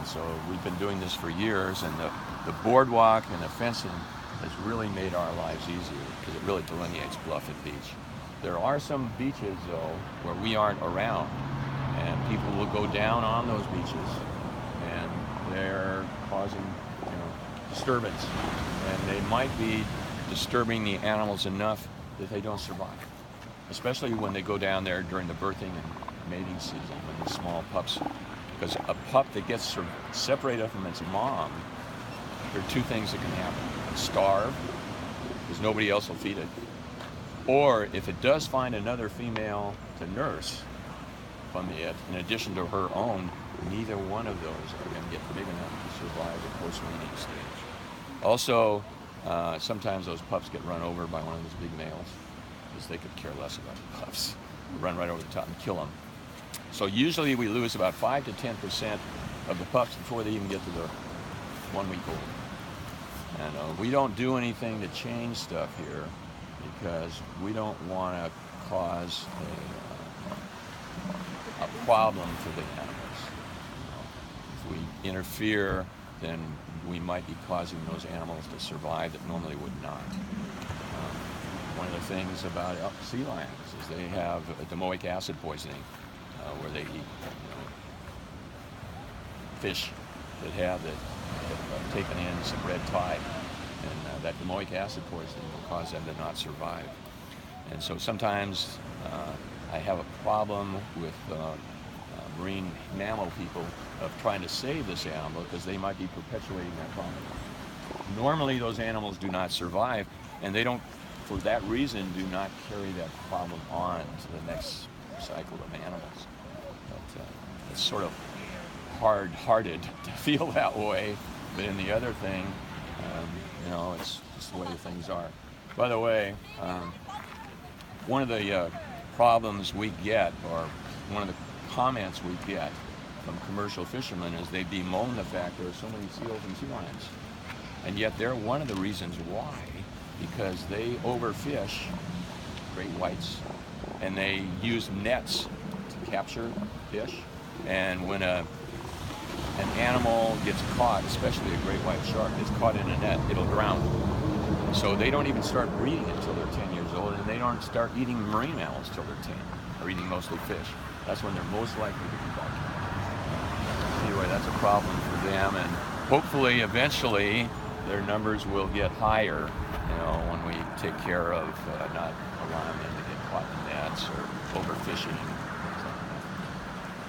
And so we've been doing this for years, and the boardwalk and the fencing has really made our lives easier because it really delineates Bluffett Beach. There are some beaches, though, where we aren't around, and people will go down on those beaches, and they're causing, disturbance, and they might be disturbing the animals enough that they don't survive, especially when they go down there during the birthing and mating season when the small pups. Because a pup that gets separated from its mom, there are two things that can happen: starve, because nobody else will feed it, or if it does find another female to nurse from it, in addition to her own, neither one of those are going to get big enough to survive the post-weaning stage. Also, sometimes those pups get run over by one of those big males, because they could care less about the pups, run right over the top and kill them. So usually we lose about 5 to 10% of the pups before they even get to the 1 week old. And we don't do anything to change stuff here because we don't want to cause a problem for the animals. If we interfere, then we might be causing those animals to survive that normally would not. One of the things about sea lions is they have domoic acid poisoning, where they eat fish that have taken in some red tide, and that domoic acid poisoning will cause them to not survive. And so sometimes I have a problem with marine mammal people of trying to save this animal because they might be perpetuating that problem. Normally those animals do not survive, and they don't, for that reason, do not carry that problem on to the next cycle of animals. But it's sort of hard-hearted to feel that way, but in the other thing, it's just the way things are. By the way, one of the problems we get, or one of the comments we get from commercial fishermen, is they bemoan the fact there are so many seals and sea lions. And yet they're one of the reasons why, because they overfish great whites, and they use nets to capture fish. And when an animal gets caught, especially a great white shark, gets caught in a net, it'll drown. So they don't even start breeding until they're 10 years old, and they don't start eating marine mammals till they're 10. They're eating mostly fish. That's when they're most likely to be caught. Anyway, that's a problem for them, and hopefully, eventually, their numbers will get higher, when we take care of not allowing them to get caught in nets or overfishing.